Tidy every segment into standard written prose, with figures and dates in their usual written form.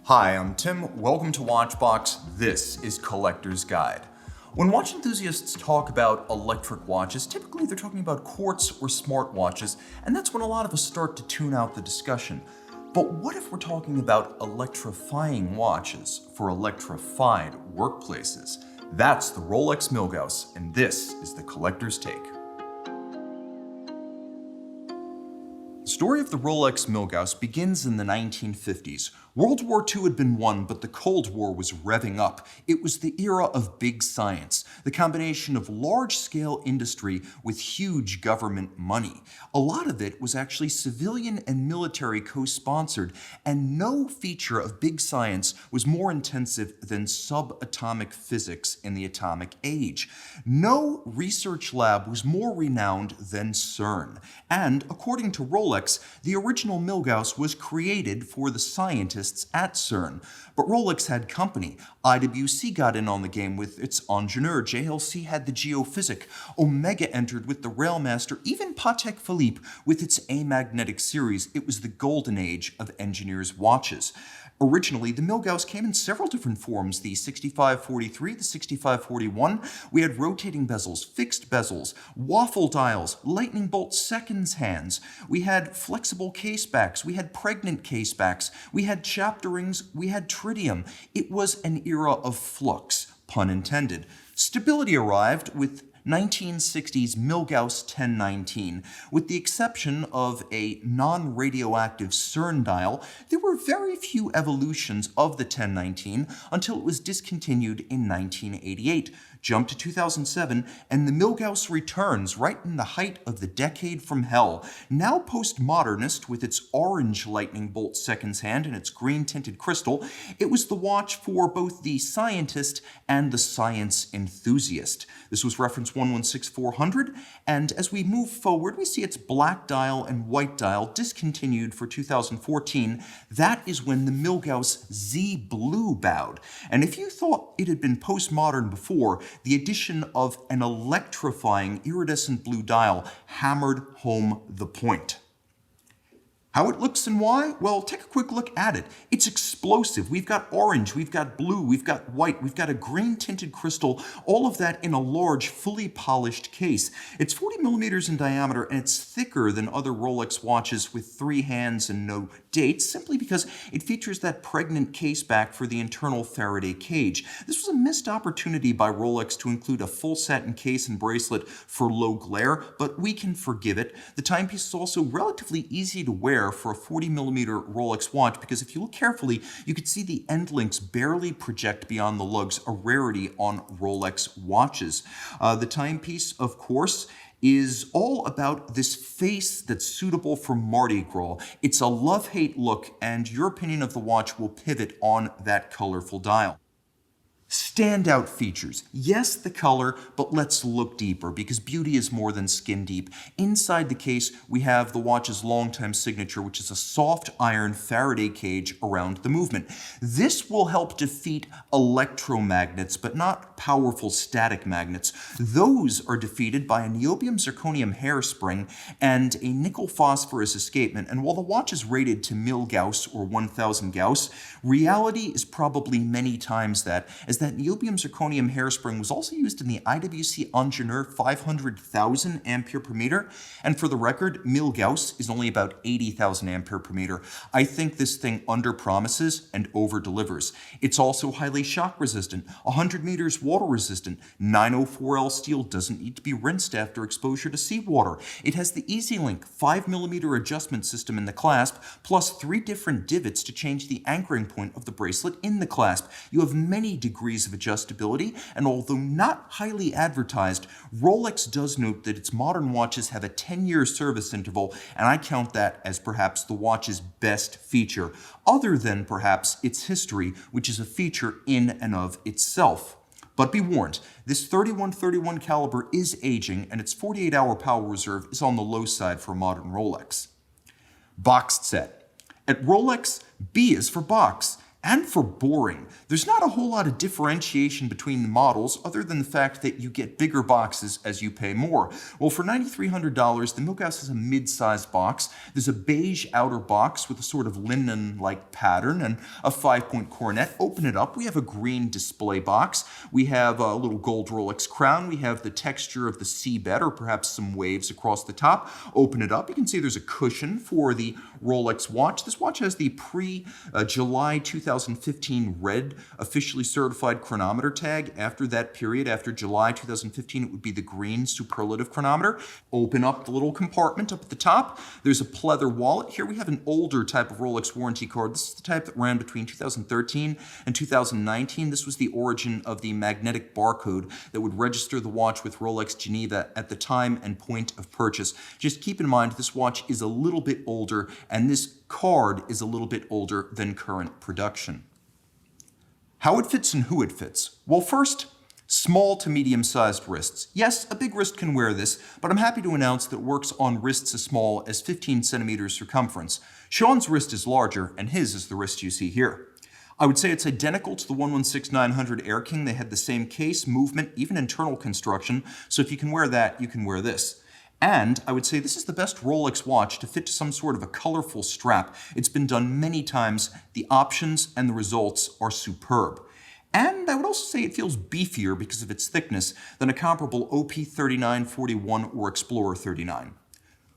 Hi, I'm Tim. Welcome to Watchbox. This is Collector's Guide. When watch enthusiasts talk about electric watches, typically they're talking about quartz or smartwatches, and that's when a lot of us start to tune out the discussion. But what if we're talking about electrifying watches for electrified workplaces? That's the Rolex Milgauss, and this is the Collector's Take. The story of the Rolex Milgauss begins in the 1950s. World War II had been won, but the Cold War was revving up. It was the era of big science, the combination of large-scale industry with huge government money. A lot of it was actually civilian and military co-sponsored, and no feature of big science was more intensive than subatomic physics in the atomic age. No research lab was more renowned than CERN, and according to Rolex, the original Milgauss was created for the scientists at CERN. But Rolex had company. IWC got in on the game with its ingénieur, JLC had the geophysic, Omega entered with the Railmaster, even Patek Philippe with its amagnetic series. It was the golden age of engineers' watches. Originally, the Milgauss came in several different forms, the 6543, the 6541. We had rotating bezels, fixed bezels, waffle dials, lightning bolt seconds hands. We had flexible case backs, we had pregnant case backs, we had chapter rings, we had tritium. It was an era of flux, pun intended. Stability arrived with 1960s Milgauss 1019. With the exception of a non-radioactive CERN dial, there were very few evolutions of the 1019 until it was discontinued in 1988. Jump to 2007, and the Milgauss returns right in the height of the decade from hell. Now postmodernist with its orange lightning bolt seconds hand and its green-tinted crystal, it was the watch for both the scientist and the science enthusiast. This was reference 116400, and as we move forward, we see its black dial and white dial discontinued for 2014. That is when the Milgauss Z-Blue bowed. And if you thought it had been postmodern before, the addition of an electrifying iridescent blue dial hammered home the point. How it looks and why? Well, take a quick look at it. It's explosive. We've got orange, we've got blue, we've got white, we've got a green-tinted crystal, all of that in a large, fully polished case. It's 40 millimeters in diameter, and it's thicker than other Rolex watches with 3 hands and no dates, simply because it features that pregnant case back for the internal Faraday cage. This was a missed opportunity by Rolex to include a full satin case and bracelet for low glare, but we can forgive it. The timepiece is also relatively easy to wear for a 40 millimeter Rolex watch, because if you look carefully, you can see the end links barely project beyond the lugs, a rarity on Rolex watches. The timepiece, of course, is all about this face that's suitable for Mardi Gras. It's a love-hate look, and your opinion of the watch will pivot on that colorful dial. Standout features. Yes, the color, but let's look deeper, because beauty is more than skin deep. Inside the case, we have the watch's longtime signature, which is a soft iron Faraday cage around the movement. This will help defeat electromagnets, but not powerful static magnets. Those are defeated by a niobium zirconium hairspring and a nickel phosphorus escapement. And while the watch is rated to Milgauss or 1000 Gauss, reality is probably many times that, as that niobium zirconium hairspring was also used in the IWC ingénieur 500,000 ampere per meter, and for the record, Milgauss is only about 80,000 ampere per meter. I think this thing under-promises and over-delivers. It's also highly shock resistant, 100 meters water resistant, 904L steel doesn't need to be rinsed after exposure to seawater. It has the EasyLink 5mm adjustment system in the clasp, plus 3 different divots to change the anchoring point of the bracelet in the clasp. You have many degrees of adjustability, and although not highly advertised, Rolex does note that its modern watches have a 10-year service interval, and I count that as perhaps the watch's best feature, other than perhaps its history, which is a feature in and of itself. But be warned, this 3131 caliber is aging, and its 48-hour power reserve is on the low side for a modern Rolex. Boxed set. At Rolex, B is for box. and for boring. There's not a whole lot of differentiation between the models other than the fact that you get bigger boxes as you pay more. Well, for $9,300, the Milgauss has a mid-sized box. There's a beige outer box with a sort of linen-like pattern and a 5-point coronet. Open it up. We have a green display box. We have a little gold Rolex crown. We have the texture of the seabed or perhaps some waves across the top. Open it up. You can see there's a cushion for the Rolex watch. This watch has the pre-July 2015 red officially certified chronometer tag. After that period, after July 2015, it would be the green superlative chronometer. Open up the little compartment up at the top. There's a pleather wallet. Here we have an older type of Rolex warranty card. This is the type that ran between 2013 and 2019. This was the origin of the magnetic barcode that would register the watch with Rolex Geneva at the time and point of purchase. Just keep in mind this watch is a little bit older and this card is a little bit older than current production. How it fits and who it fits. Well, first, small to medium-sized wrists. Yes, a big wrist can wear this, but I'm happy to announce that it works on wrists as small as 15 centimeters circumference. Sean's wrist is larger, and his is the wrist you see here. I would say it's identical to the 116900 Air King. They had the same case, movement, even internal construction, so if you can wear that, you can wear this. And I would say this is the best Rolex watch to fit to some sort of a colorful strap. It's been done many times. The options and the results are superb. And I would also say it feels beefier because of its thickness than a comparable OP3941 or Explorer 39.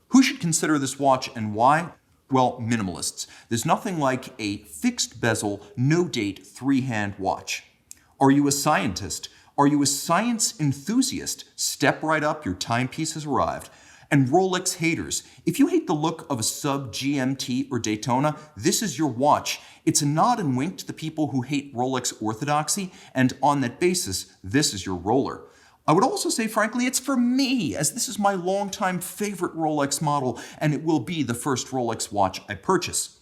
Who should consider this watch and why? Well, minimalists. There's nothing like a fixed bezel, no date, three-hand watch. Are you a scientist? Are you a science enthusiast? Step right up, your timepiece has arrived. And Rolex haters, if you hate the look of a sub GMT or Daytona, this is your watch. It's a nod and wink to the people who hate Rolex orthodoxy, and on that basis, this is your roller. I would also say, frankly, it's for me, as this is my longtime favorite Rolex model, and it will be the first Rolex watch I purchase.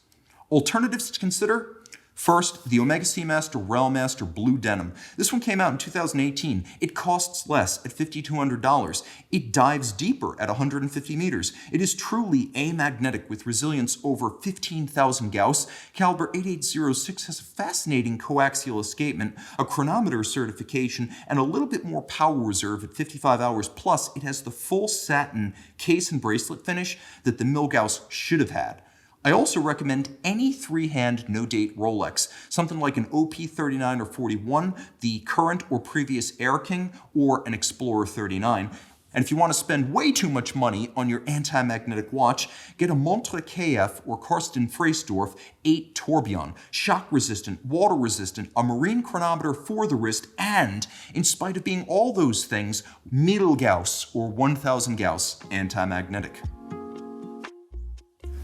Alternatives to consider? First, the Omega Seamaster Railmaster Blue Denim. This one came out in 2018. It costs less at $5,200. It dives deeper at 150 meters. It is truly amagnetic with resilience over 15,000 Gauss. Caliber 8806 has a fascinating coaxial escapement, a chronometer certification, and a little bit more power reserve at 55 hours. Plus, it has the full satin case and bracelet finish that the Milgauss should have had. I also recommend any three-hand no-date Rolex, something like an OP39 or 41, the current or previous Air King, or an Explorer 39. And if you want to spend way too much money on your anti-magnetic watch, get a Montre KF or Karsten Freysdorf 8 Tourbillon, shock-resistant, water-resistant, a marine chronometer for the wrist, and, in spite of being all those things, Milgauss or 1000 Gauss anti-magnetic.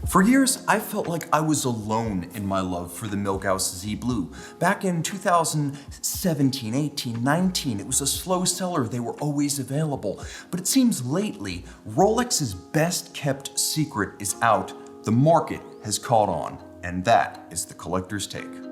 For years, I felt like I was alone in my love for the Milgauss Z-Blue. Back in 2017, 18, 19, it was a slow seller. They were always available. But it seems lately, Rolex's best kept secret is out. The market has caught on, and that is the collector's take.